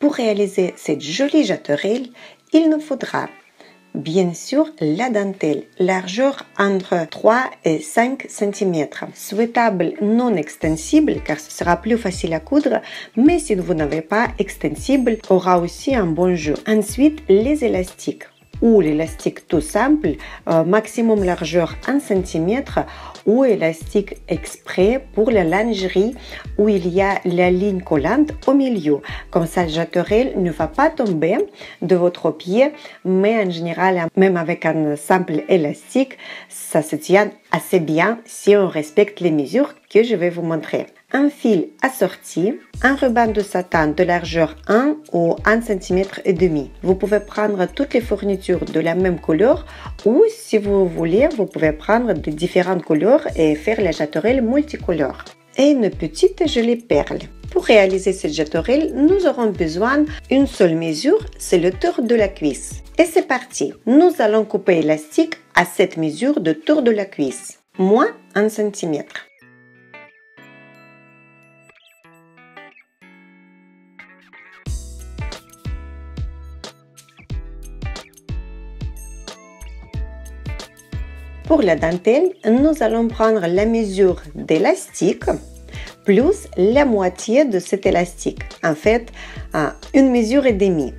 Pour réaliser cette jolie jarreterelle, il nous faudra bien sûr la dentelle, largeur entre 3 et 5 cm. Souhaitable non extensible car ce sera plus facile à coudre, mais si vous n'avez pas extensible, aura aussi un bon jeu. Ensuite, les élastiques ou l'élastique tout simple, maximum largeur 1 cm ou élastique exprès pour la lingerie où il y a la ligne collante au milieu. Comme ça, le jarreterelle ne va pas tomber de votre pied, mais en général, même avec un simple élastique, ça se tient assez bien si on respecte les mesures que je vais vous montrer. Un fil assorti, un ruban de satin de largeur 1 ou 1 cm et demi. Vous pouvez prendre toutes les fournitures de la même couleur ou si vous voulez, vous pouvez prendre de différentes couleurs et faire la jarreterelle multicolore. Et une petite jolie perle. Pour réaliser cette jarreterelle, nous aurons besoin d'une seule mesure, c'est le tour de la cuisse. Et c'est parti. Nous allons couper l'élastique à cette mesure de tour de la cuisse, moins 1 cm. Pour la dentelle, nous allons prendre la mesure d'élastique plus la moitié de cet élastique. En fait, une mesure et demie.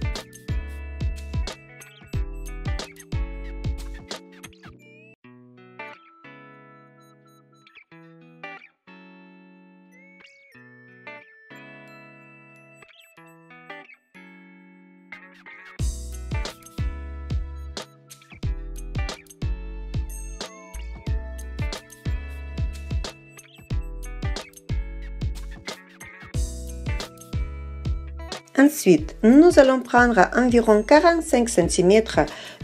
Ensuite, nous allons prendre environ 45 cm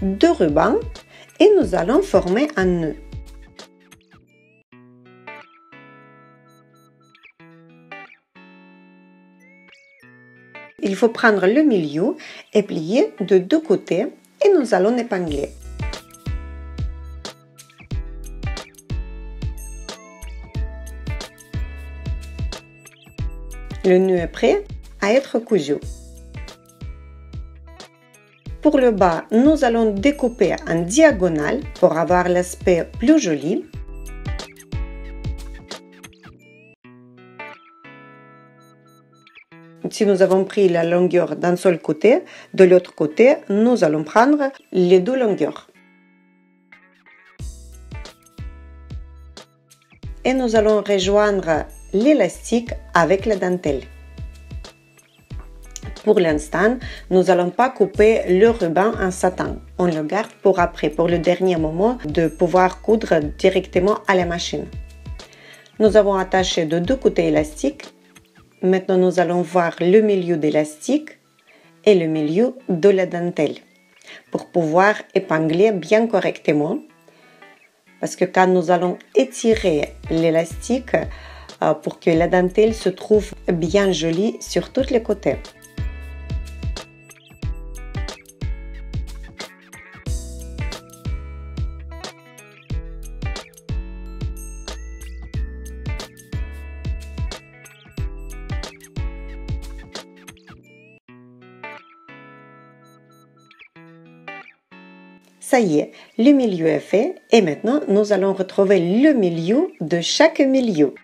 de ruban et nous allons former un nœud. Il faut prendre le milieu et plier de deux côtés et nous allons épingler. Le nœud est prêt à être cousu. Pour le bas, nous allons découper en diagonale pour avoir l'aspect plus joli. Si nous avons pris la longueur d'un seul côté, de l'autre côté, nous allons prendre les deux longueurs. Et nous allons rejoindre l'élastique avec la dentelle. Pour l'instant, nous n'allons pas couper le ruban en satin. On le garde pour après, pour le dernier moment de pouvoir coudre directement à la machine. Nous avons attaché de deux côtés élastiques. Maintenant, nous allons voir le milieu d'élastique et le milieu de la dentelle pour pouvoir épingler bien correctement. Parce que quand nous allons étirer l'élastique pour que la dentelle se trouve bien jolie sur tous les côtés. Ça y est, le milieu est fait et maintenant nous allons retrouver le milieu de chaque milieu.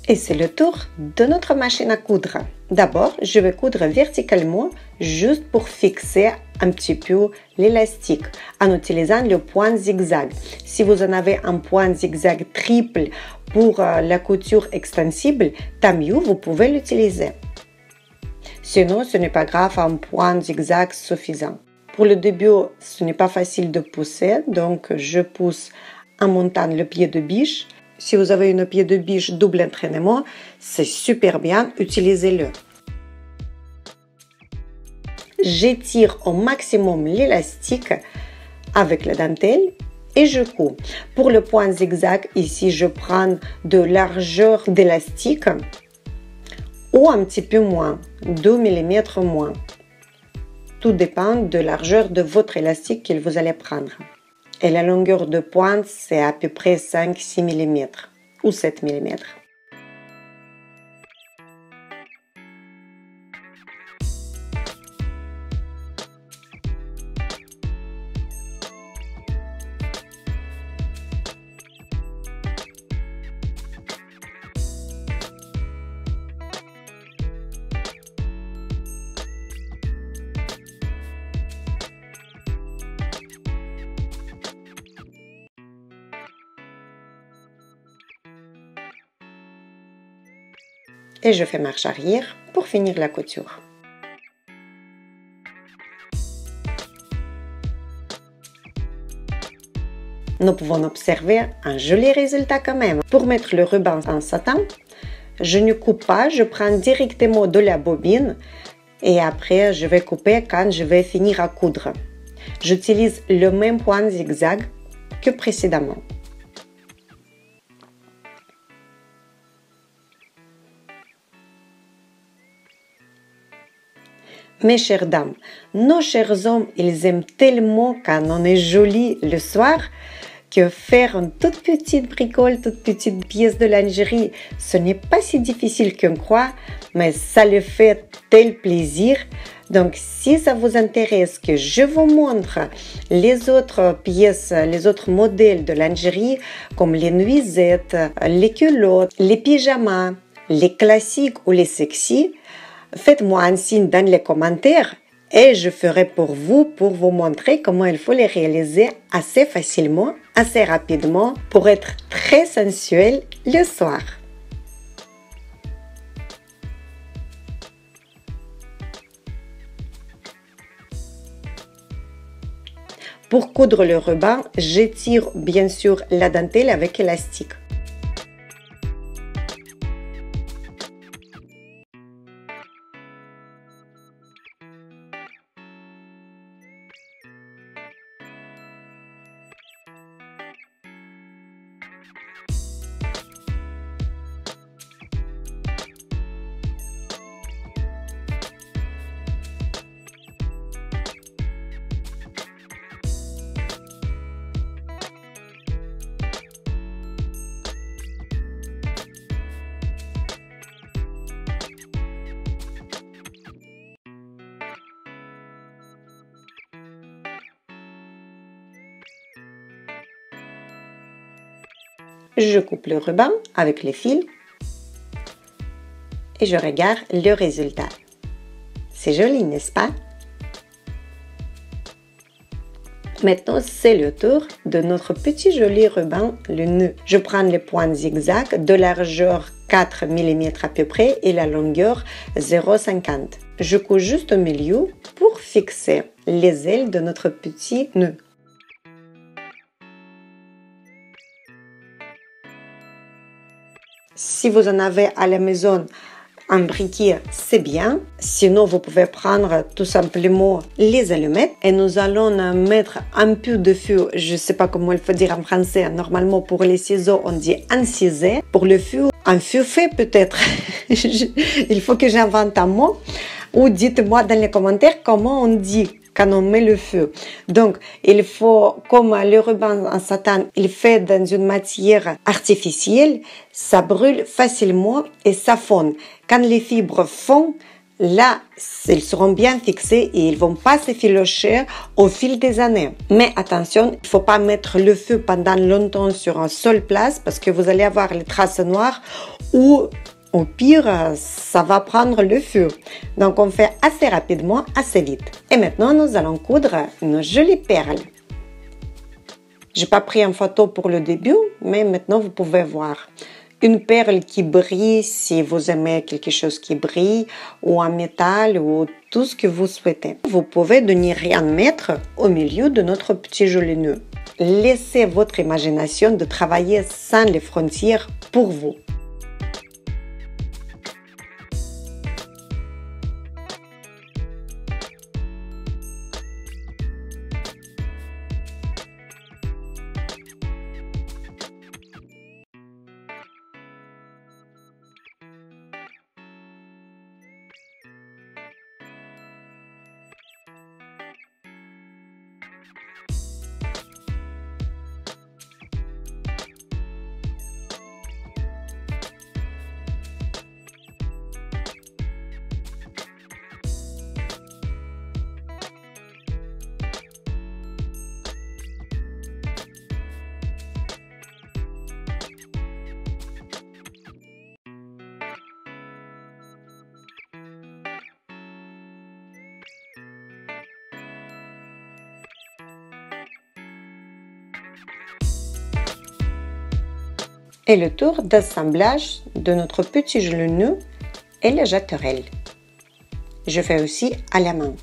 Et c'est le tour de notre machine à coudre. D'abord, je vais coudre verticalement juste pour fixer un petit peu l'élastique en utilisant le point zigzag. Si vous en avez un point zigzag triple pour la couture extensible, tant mieux, vous pouvez l'utiliser. Sinon, ce n'est pas grave, un point zigzag suffisant. Pour le début, ce n'est pas facile de pousser, donc je pousse en montant le pied de biche Si vous avez une pied de biche double entraînement, c'est super bien, utilisez-le. J'étire au maximum l'élastique avec la dentelle et je couds. Pour le point zigzag, ici je prends de largeur d'élastique ou un petit peu moins, 2 mm moins. Tout dépend de la largeur de votre élastique que vous allez prendre. Et la longueur de pointe, c'est à peu près 5-6 mm ou 7 mm. Et je fais marche arrière pour finir la couture. Nous pouvons observer un joli résultat quand même. Pour mettre le ruban en satin, je ne coupe pas, je prends directement de la bobine et après je vais couper quand je vais finir à coudre. J'utilise le même point zigzag que précédemment. Mes chères dames, nos chers hommes, ils aiment tellement quand on est joli le soir que faire une toute petite bricole, toute petite pièce de lingerie, ce n'est pas si difficile qu'on croit, mais ça le fait tel plaisir. Donc, si ça vous intéresse que je vous montre les autres pièces, les autres modèles de lingerie, comme les nuisettes, les culottes, les pyjamas, les classiques ou les sexy, faites-moi un signe dans les commentaires et je ferai pour vous montrer comment il faut les réaliser assez facilement, assez rapidement pour être très sensuel le soir. Pour coudre le ruban, j'étire bien sûr la dentelle avec élastique. Je coupe le ruban avec les fils et je regarde le résultat. C'est joli, n'est-ce pas? Maintenant, c'est le tour de notre petit joli ruban, le nœud. Je prends les points zigzag de largeur 4 mm à peu près et la longueur 0,50. Je couds juste au milieu pour fixer les ailes de notre petit nœud. Si vous en avez à la maison un briquet, c'est bien. Sinon, vous pouvez prendre tout simplement les allumettes et nous allons mettre un peu de feu. Je ne sais pas comment il faut dire en français. Normalement, pour les ciseaux, on dit inciser. Pour le feu, un feu fait peut-être. Il faut que j'invente un mot. Ou dites-moi dans les commentaires comment on dit quand on met le feu. Donc, il faut, comme le ruban en satin, il fait dans une matière artificielle, ça brûle facilement et ça fond. Quand les fibres fondent, là, ils seront bien fixés et ils vont pas s'effilocher au fil des années. Mais attention, il ne faut pas mettre le feu pendant longtemps sur une seule place parce que vous allez avoir les traces noires ou au pire, ça va prendre le feu. Donc, on fait assez rapidement, assez vite. Et maintenant, nous allons coudre nos jolies perles. J'ai pas pris en photo pour le début, mais maintenant, vous pouvez voir. Une perle qui brille, si vous aimez quelque chose qui brille, ou un métal, ou tout ce que vous souhaitez. Vous pouvez de n'y rien mettre au milieu de notre petit joli nœud. laissez votre imagination de travailler sans les frontières pour vous. Et le tour d'assemblage de notre petit genou et la jarretière. Je fais aussi à la main.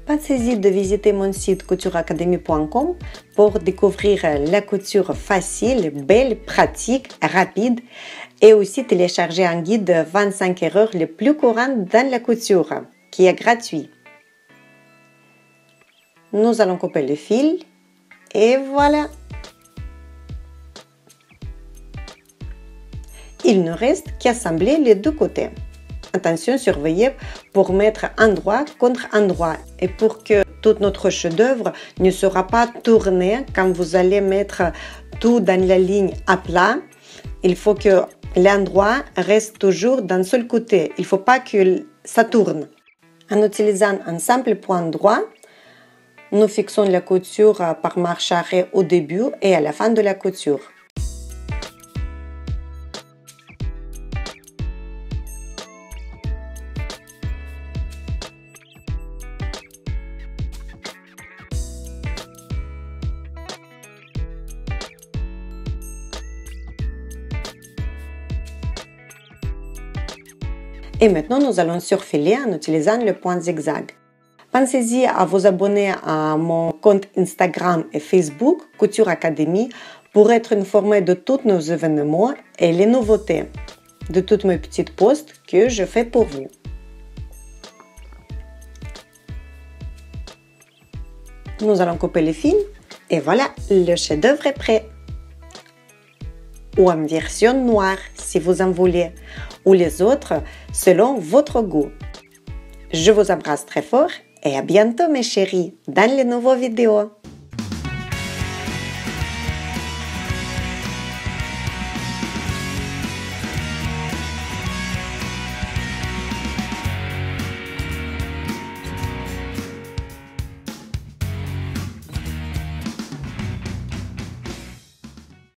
Pensez-y de visiter mon site coutureacademy.com pour découvrir la couture facile, belle, pratique, rapide et aussi télécharger un guide de 25 erreurs les plus courantes dans la couture qui est gratuit. Nous allons couper le fil et voilà. Il ne reste qu'à assembler les deux côtés. Attention, surveillez pour mettre endroit contre endroit et pour que tout notre chef-d'œuvre ne sera pas tourné quand vous allez mettre tout dans la ligne à plat. Il faut que l'endroit reste toujours d'un seul côté. Il ne faut pas que ça tourne. En utilisant un simple point droit, nous fixons la couture par marche arrêt au début et à la fin de la couture. Et maintenant, nous allons surfiler en utilisant le point zigzag. Pensez-y à vous abonner à mon compte Instagram et Facebook, Couture Academy, pour être informé de tous nos événements et les nouveautés, de toutes mes petites posts que je fais pour vous. Nous allons couper les fils et voilà, le chef-d'œuvre est prêt. Ou en version noire si vous en voulez, ou les autres selon votre goût. Je vous embrasse très fort et à bientôt mes chéris dans les nouvelles vidéos.